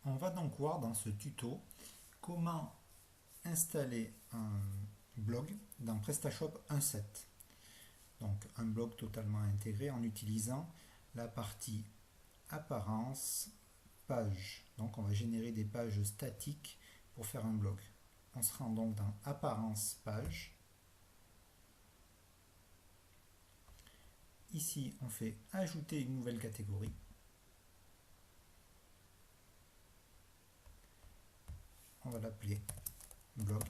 On va donc voir dans ce tuto comment installer un blog dans PrestaShop 1.7. Donc un blog totalement intégré en utilisant la partie apparence, page. Donc on va générer des pages statiques pour faire un blog. On se rend donc dans apparence page. Ici on fait ajouter une nouvelle catégorie. On va l'appeler blog.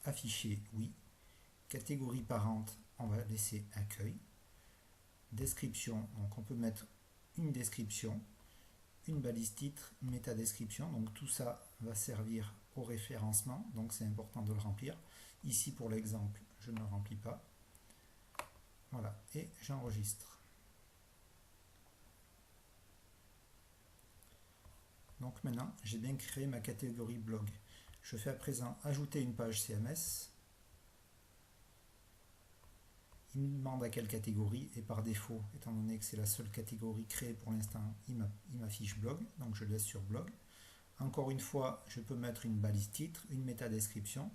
Afficher oui. Catégorie parente, on va laisser accueil. Description, donc on peut mettre une description, une balise titre, une métadescription. Donc tout ça va servir au référencement, donc c'est important de le remplir. Ici pour l'exemple, je ne le remplis pas. Voilà, et j'enregistre. Donc maintenant, j'ai bien créé ma catégorie blog. Je fais à présent ajouter une page CMS. Il me demande à quelle catégorie et par défaut, étant donné que c'est la seule catégorie créée pour l'instant, il m'affiche blog, donc je laisse sur blog. Encore une fois, je peux mettre une balise titre, une métadescription,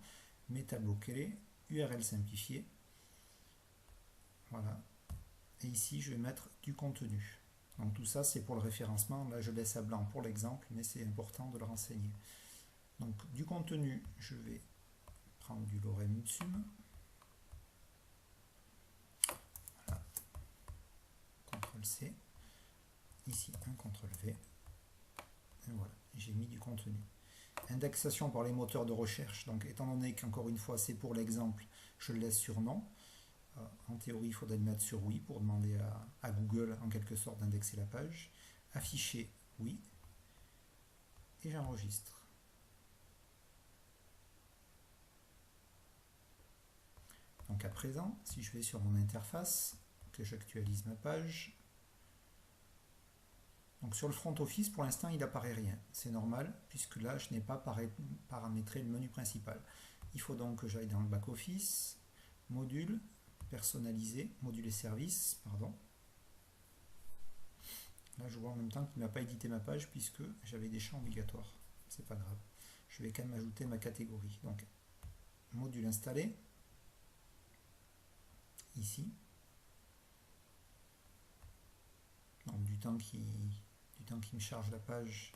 métabloqué, URL simplifié. Voilà. Et ici, je vais mettre du contenu. Donc tout ça, c'est pour le référencement. Là, je laisse à blanc pour l'exemple, mais c'est important de le renseigner. Donc du contenu, je vais prendre du lorem ipsum. Voilà. CTRL-C. Ici, un CTRL-V. Et voilà, j'ai mis du contenu. Indexation par les moteurs de recherche. Donc étant donné qu'encore une fois, c'est pour l'exemple, je le laisse sur non. En théorie, il faudrait le mettre sur oui pour demander à Google en quelque sorte d'indexer la page. Afficher oui. Et j'enregistre. Donc à présent, si je vais sur mon interface, que j'actualise ma page, donc sur le front office, pour l'instant, il n'apparaît rien. C'est normal, puisque là, je n'ai pas paramétré le menu principal. Il faut donc que j'aille dans le back office, module, personnalisé, module et services, pardon. Là, je vois en même temps qu'il n'a pas édité ma page, puisque j'avais des champs obligatoires. C'est pas grave. Je vais quand même ajouter ma catégorie. Donc, module installé. Ici. Donc, du temps qui me charge la page,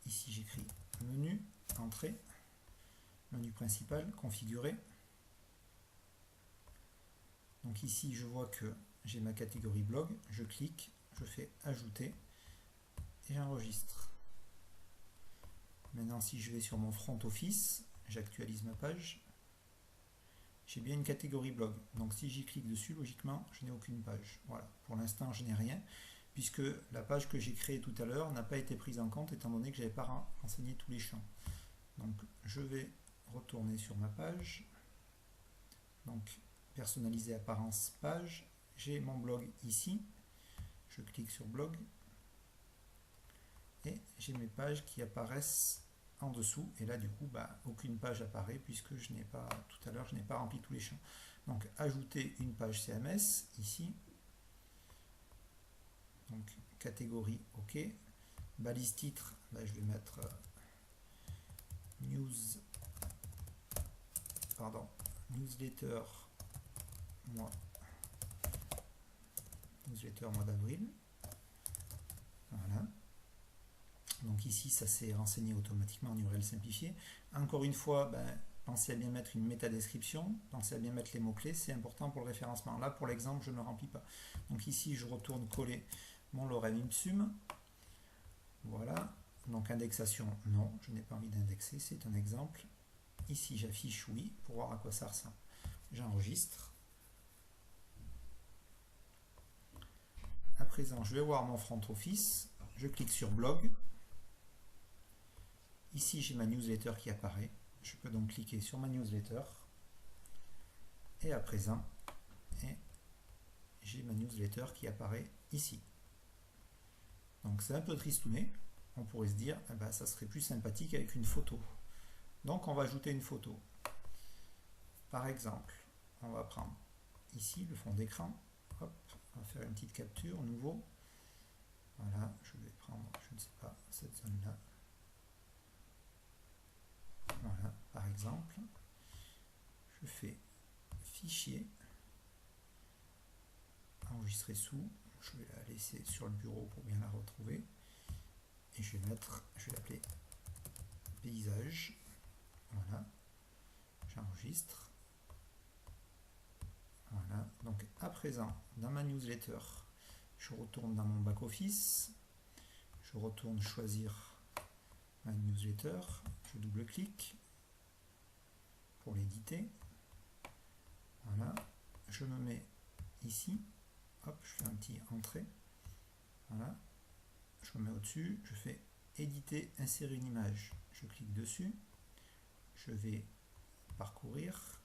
ici j'écris menu, entrée, menu principal, configurer. Donc ici je vois que j'ai ma catégorie blog, je clique, je fais ajouter et j'enregistre. Maintenant si je vais sur mon front office, j'actualise ma page, j'ai bien une catégorie blog. Donc si j'y clique dessus, logiquement je n'ai aucune page. Voilà, pour l'instant je n'ai rien, puisque la page que j'ai créée tout à l'heure n'a pas été prise en compte étant donné que je n'avais pas renseigné tous les champs. Donc je vais retourner sur ma page. Donc personnaliser apparence page. J'ai mon blog ici. Je clique sur blog. Et j'ai mes pages qui apparaissent en dessous. Et là du coup, aucune page apparaît puisque je n'ai pas, tout à l'heure, je n'ai pas rempli tous les champs. Donc ajouter une page CMS ici. Donc catégorie OK, balise titre, je vais mettre newsletter mois d'avril. Voilà. Donc ici ça s'est renseigné automatiquement en URL simplifié. Encore une fois, pensez à bien mettre une métadescription, pensez à bien mettre les mots-clés, c'est important pour le référencement. Là pour l'exemple je ne remplis pas. Donc ici je retourne coller mon lorem ipsum. Voilà. Donc indexation, non, je n'ai pas envie d'indexer, c'est un exemple. Ici j'affiche oui pour voir à quoi ça ressemble. J'enregistre. À présent je vais voir mon front office. Je clique sur blog. Ici j'ai ma newsletter qui apparaît. Je peux donc cliquer sur ma newsletter. Et à présent, j'ai ma newsletter qui apparaît ici. Donc c'est un peu tristouné. On pourrait se dire, ça serait plus sympathique avec une photo. Donc on va ajouter une photo. Par exemple, on va prendre ici le fond d'écran. Hop, on va faire une petite capture, nouveau. Voilà, je vais prendre, je ne sais pas, cette zone-là. Voilà, par exemple, je fais fichier, enregistrer sous, je vais la laisser sur le bureau pour bien la retrouver, et je vais l'appeler paysage. Voilà, j'enregistre. Voilà, donc à présent, dans ma newsletter, je retourne dans mon back-office, je retourne choisir ma newsletter, je double-clique pour l'éditer. Voilà, je me mets ici, hop, je fais un petit entrée. Voilà, je me mets au-dessus, je fais éditer, insérer une image. Je clique dessus, je vais parcourir.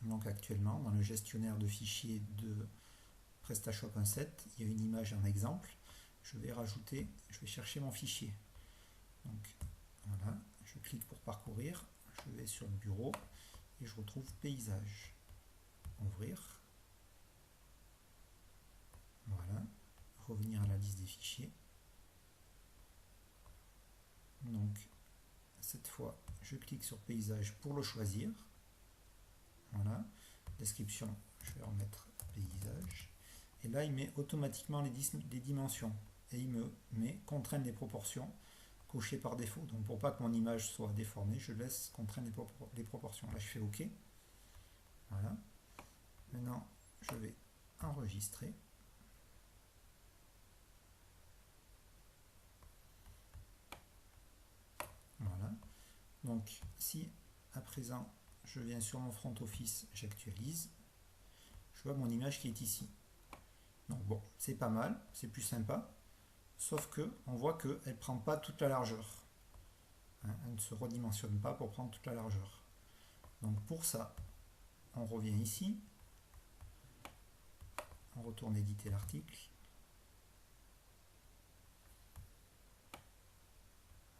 Donc actuellement, dans le gestionnaire de fichiers de PrestaShop 1.7, il y a une image en exemple. Je vais rajouter, je vais chercher mon fichier. Donc voilà, je clique pour parcourir, je vais sur le bureau et je retrouve paysage. Ouvrir. Voilà, revenir à la liste des fichiers. Donc cette fois, je clique sur paysage pour le choisir. Voilà, description, je vais remettre paysage. Et là, il met automatiquement les dimensions. Et il me met contraindre les proportions coché par défaut. Donc pour pas que mon image soit déformée, je laisse contraindre les proportions. Là, je fais OK. Voilà. Maintenant, je vais enregistrer. Voilà. Donc, si à présent, je viens sur mon front office, j'actualise, je vois mon image qui est ici. Donc bon, c'est pas mal, c'est plus sympa, sauf que on voit qu'elle ne prend pas toute la largeur. Hein, elle ne se redimensionne pas pour prendre toute la largeur. Donc pour ça, on revient ici, on retourne éditer l'article.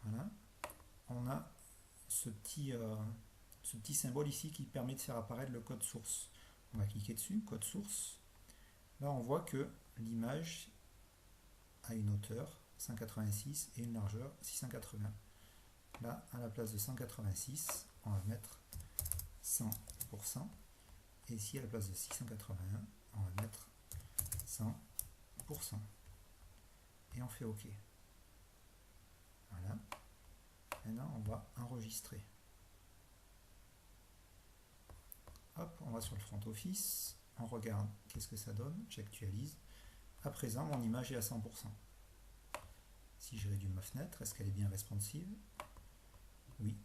Voilà. On a ce petit symbole ici qui permet de faire apparaître le code source. On va cliquer dessus, code source. Là, on voit que l'image a une hauteur 186 et une largeur 680. Là, à la place de 186, on va mettre 100%. Et ici, à la place de 681, on va mettre 100%. Et on fait OK. Voilà. Maintenant, on va enregistrer. Hop, on va sur le front office. On regarde qu'est-ce que ça donne. J'actualise. À présent, mon image est à 100%. Si je réduis ma fenêtre, est-ce qu'elle est bien responsive? Oui,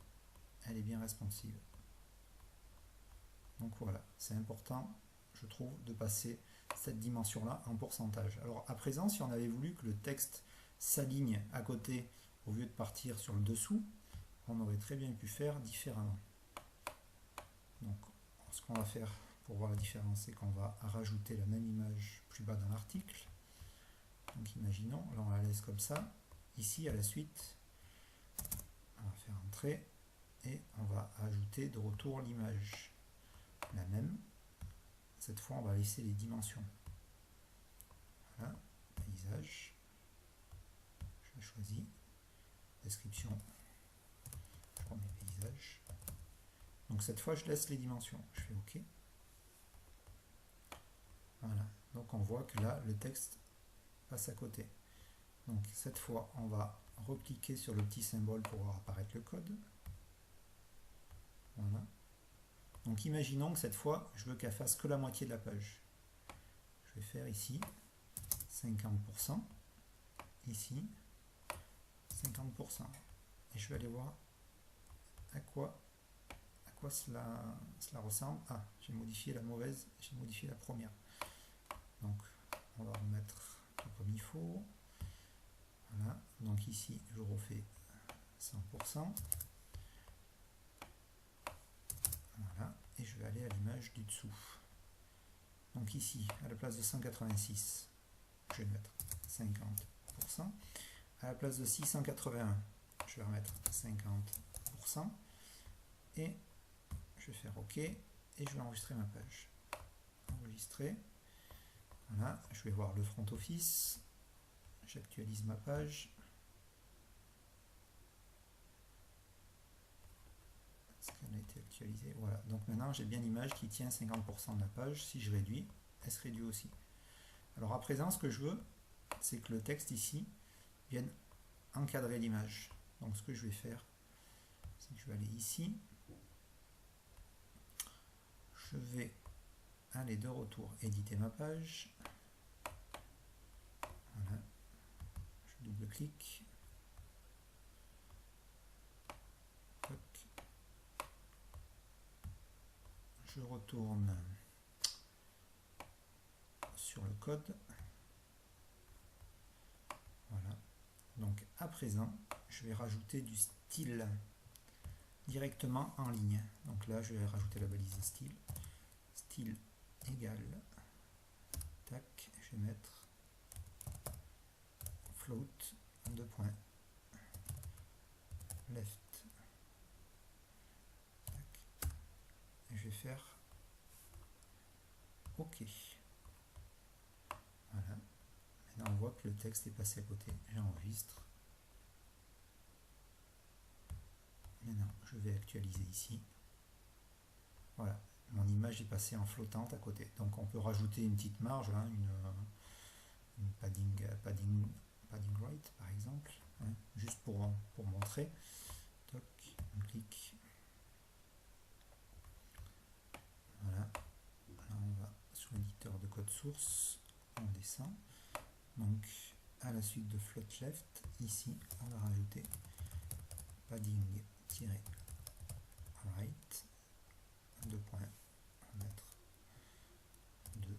elle est bien responsive. Donc voilà, c'est important, je trouve, de passer cette dimension-là en pourcentage. Alors à présent, si on avait voulu que le texte s'aligne à côté au lieu de partir sur le dessous, on aurait très bien pu faire différemment. Donc ce qu'on va faire pour voir la différence, c'est qu'on va rajouter la même image plus bas dans l'article. Donc imaginons, là on la laisse comme ça. Ici à la suite, on va faire entrer et on va ajouter de retour l'image. La même. Cette fois on va laisser les dimensions. Voilà, paysage. Je choisis. Description. Je remets paysage. Donc cette fois je laisse les dimensions. Je fais OK. Voilà. Donc on voit que là le texte passe à côté. Donc cette fois on va recliquer sur le petit symbole pour voir apparaître le code. Voilà. Donc imaginons que cette fois je veux qu'elle fasse que la moitié de la page. Je vais faire ici 50%, ici 50%. Et je vais aller voir à quoi cela ressemble. Ah, j'ai modifié la mauvaise, j'ai modifié la première. Donc on va remettre tout comme il faut. Voilà, donc ici je refais 100%. Voilà, et je vais aller à l'image du dessous. Donc ici, à la place de 186, je vais mettre 50%. À la place de 681, je vais remettre 50%. Et je vais faire OK et je vais enregistrer ma page. Enregistrer. Voilà, je vais voir le front office. J'actualise ma page. Est-ce qu'elle a été actualisée? Voilà, donc maintenant j'ai bien l'image qui tient 50% de la page. Si je réduis, elle se réduit aussi. Alors à présent, ce que je veux, c'est que le texte ici vienne encadrer l'image. Donc ce que je vais faire, c'est que je vais aller ici. Je vais aller de retour éditer ma page. Voilà. Je double-clique. Je retourne sur le code. Voilà. Donc à présent, je vais rajouter du style directement en ligne. Donc là, je vais rajouter la balise style. Style égale. Tac, je vais mettre float, 2 points. Left. Tac. Et je vais faire OK. Voilà. Maintenant, on voit que le texte est passé à côté. J'enregistre. Maintenant, je vais actualiser ici. Voilà. Mon image est passée en flottante à côté. Donc, on peut rajouter une petite marge, hein, une padding right, par exemple, hein, juste pour montrer. Toc, on clique. Voilà. Là, on va sur l'éditeur de code source. On descend. Donc, à la suite de float left, ici, on va rajouter padding-right, 2 points, on va mettre 2%,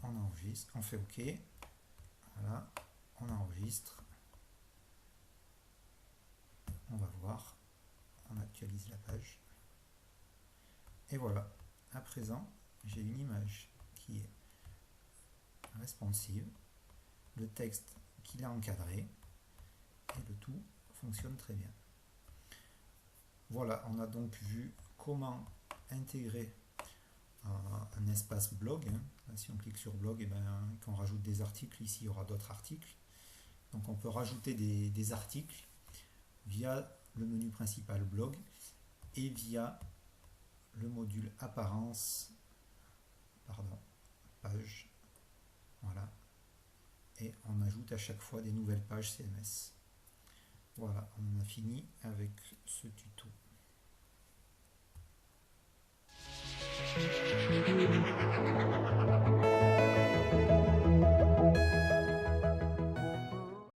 on enregistre, on fait OK, voilà, on enregistre, on va voir, on actualise la page, et voilà, à présent, j'ai une image qui est responsive, le texte qu'il a encadré, et le tout fonctionne très bien. Voilà, on a donc vu comment intégrer un espace blog. Hein. Là, si on clique sur blog, et quand on rajoute des articles, ici il y aura d'autres articles. Donc on peut rajouter des articles via le menu principal blog et via le module apparence, page. Voilà. Et on ajoute à chaque fois des nouvelles pages CMS. Voilà, on a fini avec ce tuto.